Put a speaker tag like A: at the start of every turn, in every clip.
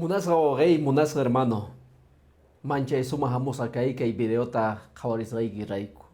A: Munasqa waqay, munasqa hermano. Manchay sumajamos acá kay videota qawarisqayki rayku.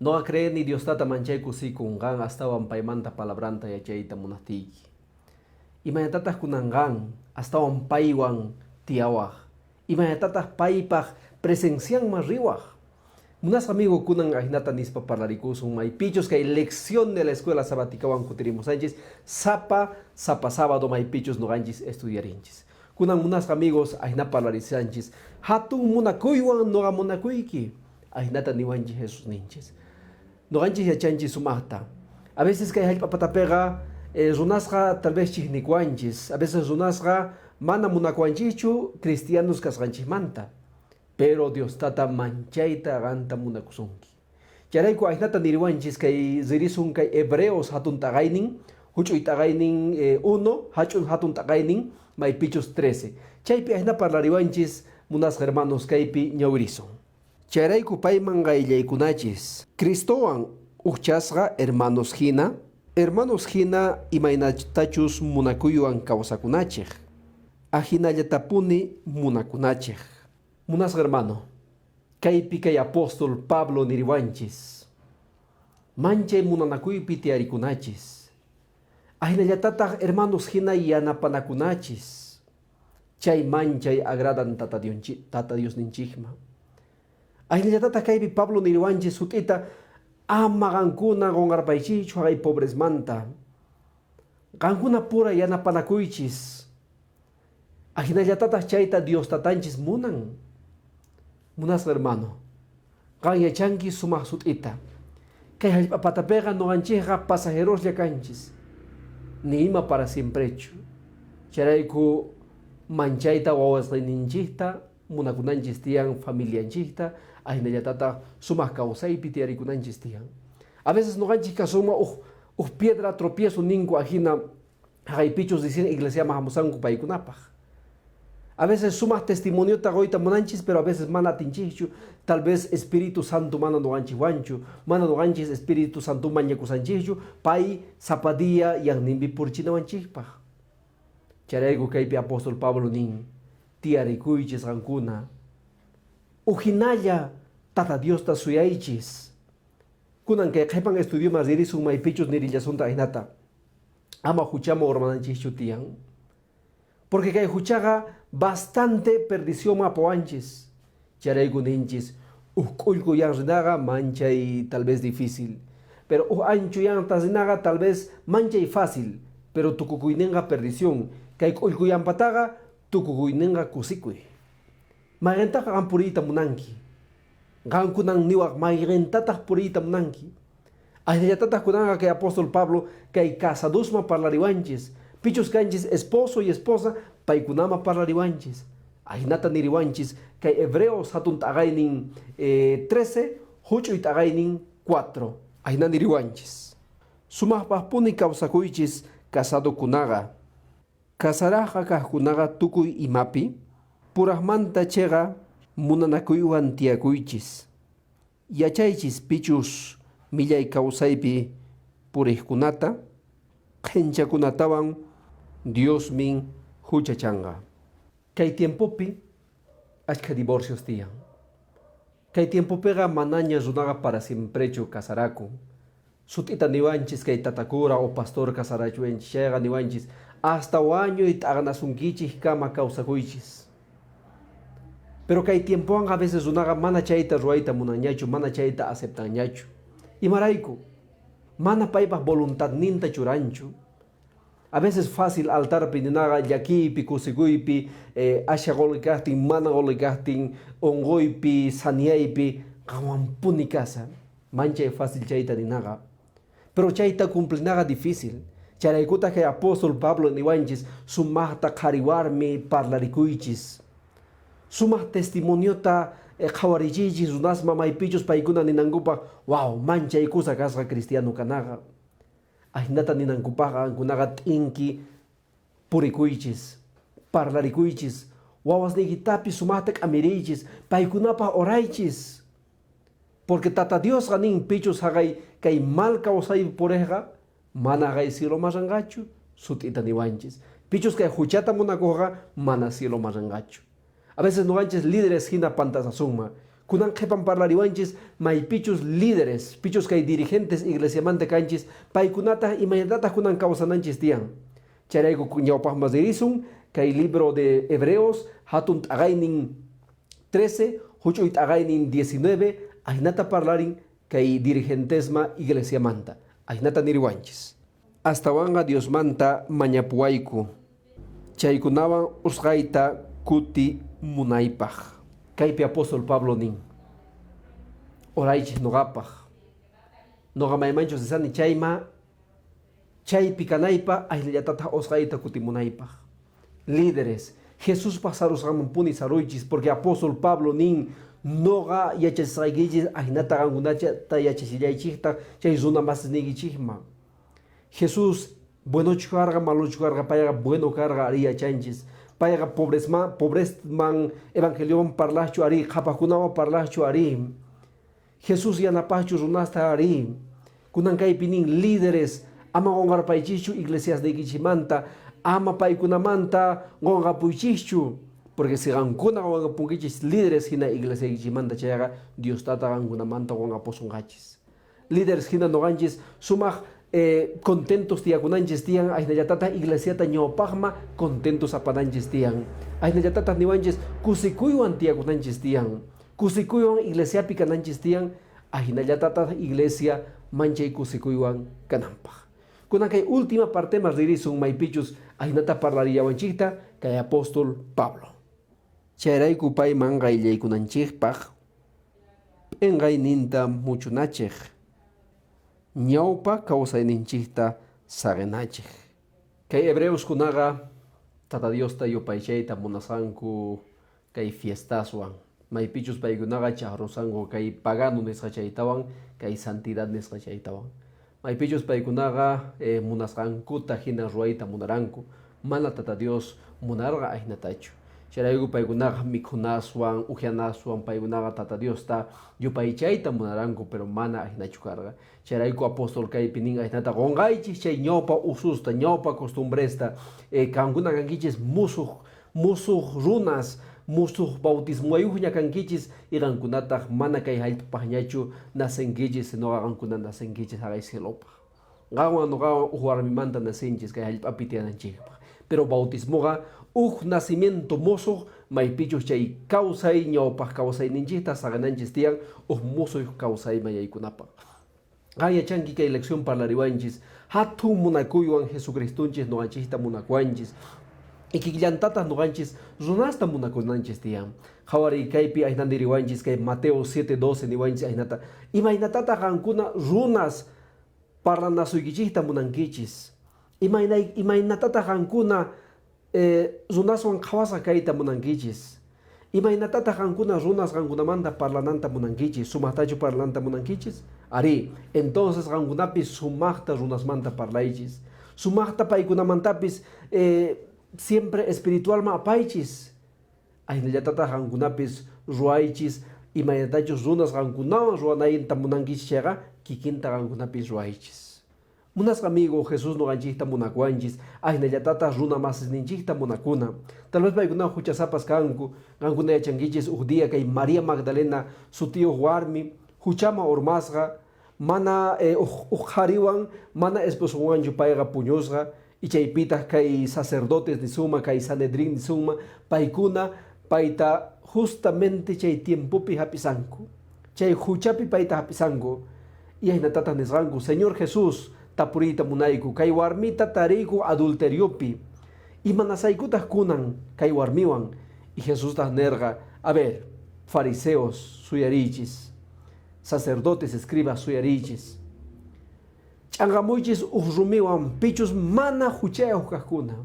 A: No cree ni Dios tata manchayku sikungan hasta paymanta palabranta yachayta munastiki. Imañatatas kunangan hasta paywan tiawaj. Imañatatas paypaj presencian riwaj. Unas amigo kunan ajinata nispa parlaricusun may pichos kay lección de la escuela sabática wan kutirimo sánchez sapa sábado may pichos no ganchis estudiarinchis. Kunan unas amigos ajina parlarisanchis hatun munakuywan no munakuyki ajinata niwanchi Jesús ninches. No ganchis yachanchis sumahta. A veces kay hallpapatapega runasqa tal vez chihnikuanchis, a veces runasqa mana munakuanchichu cristianos kasqanchimanta. Pero Dios tata manchaita ganta munakusunki. Charayku ajnata niriwanchis kay zirisun kay hebreos hatun tagaynin, huchuy tagaynin 1, hatun tagaynin, may pichos 13. Chaypi ajna parlariwanchis munas hermanos kaypi ñawrison. Charayku payman gayllaykunachis. Cristowan uchasqa hermanos hina imaynatachus munakuywan kawsakunachik. Ajinallatapuni munakunachik. Munas hermano, kaypi kay apóstol Pablo niriwanchis. Manchay munanakuypi tiarikunachis. Ajinallatataq hermanos hina yanapanakunachis. Chay manchay agradan tata Dios ninchikma. Ajinallatataq kaypi Pablo niriwanchis sutita ama gankuna gonarpaychichu hay pobres manta. Gankuna pura yanapanakuychis. Ajinallatataq chayta Dios tatanchis munan. Munas hermano, kaya chanki sumah sutita. Kay hallpapatapega no ganchiqa pasajeros llakanchis. Ni ima para siemprechu. Charayku manchayta wawasqayninchikta, munakunanchis tiyan familianchikta, ajinallatata sumah kawsaypi tiyarikunanchis tiyan. A veces no ganchika suma piedra tropiezo ninku ajina haqaypichus dicen iglesia mahamusanku paykunapaq. A veces sumas testimonio tagoita monanchis, pero a veces mana tinchichu, tal vez Espíritu Santo mana no ganchi wanchu, mana no ganchis Espíritu Santo mañakusanchichu, pay zapadilla yang nimbi purchina wanchikpa. Charaygu kaypi apóstol Pablo nin, tiarikuychis gankuna. Ujinaya tata Dios ta suyaychis. Kunan kay kaypan estudio mas dirisun may pichos nirillasunta ainata. Ama huchama ormananchichu tiyan. Porque kay huchaga bastante perdición mapoanchis. Charaygu ninchis, kulku yang rinaga manchay tal vez difícil. Pero ancho yang tazinaga tal vez manchay fácil. Pero tukukuinenga perdición. Kay kulku yang pataga tukukuinenga kusikui. Mayrentaka gan purita munanki. Gan kunang niwak mayrentatak purita munanki. Ajnayatatak kunanga kay apóstol Pablo kay casadusma parlariwanchis. Pichos kanchis esposo y esposa paikunama parlariwanchis. Ajinata niriwanchis kay hebreos hatun tagaynin 13, huchuy tagaynin 4. Ajina niriwanchis. Sumajpajpuni kawsakuychis casado kunaga. Kasaraja kajkunaga tukuy imapi. Purajmanta chega munanakuywan tiakuychis. Yachaychis pichus millay kawsaypi purejkunata. Qhenchakunatawan Dios min huchachanga. Kay tiempopi achka divorcios tiyan. Kay tiempopega manaña runaga para siemprechu casaraku. Sutita niwanchis kay tatakura o pastor casarachuenchis chayqa niwanchis hasta waño y taganasunkichis kama kawsakuychis. Pero kay tiempoan a veces runaga mana chayta ruayta munañachu, mana chayta aceptañachu. Imarayku mana paypaq voluntad ninta churanchu. A veces fácil altar pininaga llakipi, kusikuypi, asha golikahtin, mana golikahtin, ongoypi, saniaypi, qawampuni casa. Manchay fácil chayta ninaga. Pero chayta cumplinaga difícil. Charaykuta kay apóstol Pablo niwanchis sumahta qhariwarmi parlarikuychis. Sumah testimoniota qhawarichiychis runasma maypichus paykuna ninankupa wow, manchay kusa kasqa cristiano kanaga. Ajinata ninankupaqa ankunaqa t'inki purikuychis, parlarikuychis, wawasnikitapi sumahta k'amiriychis, paykunapaq oraychis. Porque tata Dios ganin pichus haqay kay mal kawsaypi purejqa mana haqay siro marangachu sut'ita niwanchis. Pichos que huchata monacoja, mana cielo marangacho. A veces no ganches líderes hina pantasasuma. Kunan jepan parlariwanchis, may pichos líderes, pichos que hay dirigentes iglesia mante canchis, paikunata y mayadata kunan causananchis tian. Charaigo cuñaupaj masdirizum, que hay libro de Hebreos, hatunt againin 13, huchuit againin 19, ainata parlarin, que hay dirigentesma iglesia manta. Ainata niriwanchis. Hasta wanga Dios manta mañapuaiku. Chaikunawan usgaita kuti munaipaj. Kaipi apóstol Pablo nin. Oraichis nogapaj. Nogamaimanchos de sani chayma. Chay picanaipa aillatata osgaita kuti munaipaj. Líderes. Jesús pasaros puni saruichis porque apóstol Pablo nin noga yachasaigichis ainata gangunacha ta yachasillaichita chay zuna mas nigichihma. Jesús bueno chukarga malo chukarga payaga bueno carga haría chanchis. Payaga pobres man evangelion parlacho ari japakunama parlacho ari. Jesús yanapachu runasta ari. Kunankay pinin líderes ama gongar paichichu iglesias de Gichimanta ama paikunamanta gonga puichichu porque si gankuna gonga pungichis líderes hina iglesia de Gichimanta chayaga Dios tata gangunamanta gonga posungachis. Líderes hina noganchis sumaj contentos tiakunanchis tian ainayatata iglesiata ñawpaqma contentos apananchis tian ainayatata niwanchis kusikuywan tiakunanchis tian kusikuywan iglesia pikananchis tian ainayatata iglesia manchay kusikuywan kananpaq kunankay última parte mas ririzun maypichus ainata parlariyawanchikta kay apóstol Pablo chayrayku payman qayllaykunanchikpaq enqayninta muchunachej ñawpa kawsayninchikta sagenachej. Kay hebreos kunaga tata Diosta yupaychayta munasanku kay fiestaswan. Maypichus paykunaga chahrosanku kay pagano nisqachaytawan kay santidad nisqachaytawan. Maypichus paykunaga munasqankuta hina ruwayta munaranku. Mana tata Dios munarqa aynatachu. Charaygu paykunaga mikhunaswan, ujianaswan paykunaga tata Diosta yupaychayta munaranku pero mana aynachu karga. Charayku apóstol kaypi nin aynata qonqaychis chay ñawpa ususta, ñawpa costumbresta, kankuna kankichis musuq runas, musuq bautismuayuqña kankichis iqankunataq mana kay hallp'apaqñachu nasenkichis sinoqa qankuna nasenkichis haqay cielopaq. Qawan nuqawan uq warmimanta nasinchis kay hallp'api tiyananchikpaq. Pero bautismoqa nacimiento mozo maypichus chay kawsay ñawpaq kawsayninchikta sagananchis tiyan musuq kawsay mayaykunapaq. Ayachanki kay lección parlariwanchis hatun munakuywan Jesucristunchis noqanchikta munakuanchis ikillantatas noqanchis runasta munakunanchis tiyan qhawari kaypi aynandiriwanchis kay Mateo 7:12 niwanchis aynata imaynatataq qankuna runas parlanasuykichikta munankichis imaynatataq qankuna runaswan qhawasa kayta munankichis imaynatataq qankuna runas qankunamanta parlananta munankichis sumaqtachu parlananta munankichis ari entonces qankunapis sumaqta runasmanta parlaychis sumaqta paykunamantapis siempre espiritualma apaychis aynallatataq qankunapis ruwaychis imaynatachus runas qankunawan ruwanayta munankichis chayqa kikinta qankunapis ruwaychis. Munasqa amigo Jesús noqanchikta munakuanchis aynallatata runa masisninchikta munakuna tal vez paykunaqa huchasapas kanku qankuna yachankichis uq dia kay María Magdalena sutiyuq warmi huchama urmasqa mana uq qhariwan mana esposuwanchu payqa puñusqa y chaypitaq kay sacerdotes nisuma kay Sanedrin nisuma paykuna payta justamente chay tiempopi hapisanku chay huchapi payta hapisanku y aynatata nisqanku Señor Jesús tapurita munayku kay warmita tariyku adulteriopi imanasaykutaq kunan kay warmiwan y Jesús taq nerqa a ver fariseos suyarichis sacerdotes escribas suyarichis ch'anqamuychis uq rumiwan pichus mana huchayuq kaqkuna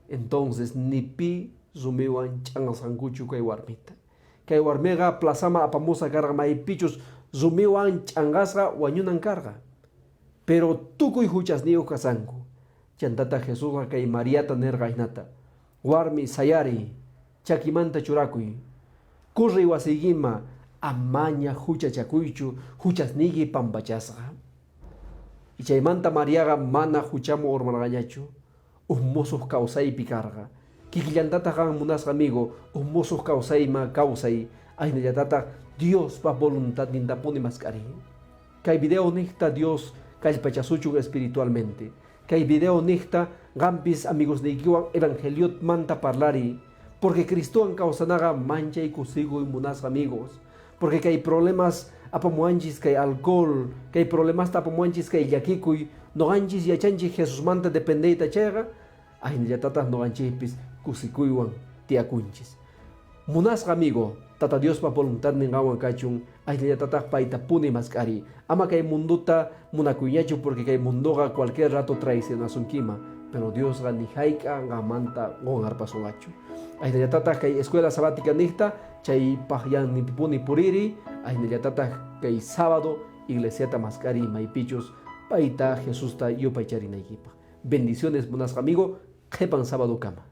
A: entonces nipi rumiwan ch'anqasqankuchu kay warmiqa plazama apamusa karqa maypichus rumiwan ch'anqasqa wañunan karqa pero tukuy huchasniyuq kasanku chantata Jesús kay Mariata nerqa aynata warmi sayari chakimanta churakuy kurri wasiykima amaña huchachakuychu huchasniyki pampachasqa y chaymanta Mariaqa mana huchamu urmarqañachu Mozos causay picarga. Kikillantata kan munas amigo, mozos causay ma causay, ay nayatata Dios pa voluntad nintapuni mascari. Kay video nihta Dios kalpachasuchug espiritualmente. Kay video nihta gampis amigos de ikiwan evangeliot manta parlari, porque Cristo en causanaga mancha y kusigo y munas amigos. Porque que hay problemas apamuanchis, que hay alcohol, que hay problemas tapamuanchis, que hay yakikuy, no ganchis y achanchi Jesús manta depende y tachega, ay niyatatas no ganchipis kusikuywan tiakunchis. Munas amigo, tata Dios pa voluntad ningawan kachun, ay niyatatas pa itapuni maskari, ama kay munduta munakuyachu porque kay mundoga cualquier rato traicionasun kima, pero Dios ga nihaika nga manta ngongar pasongachu. Ay niyatatas kay escuela sabática nihta, chay pahyan nipipuni puriri, ay niyatatas kay sábado iglesia maskari maipichos, paita Jesús ta yo paichari naikipa. Bendiciones, buenas amigo, jepan sábado cama.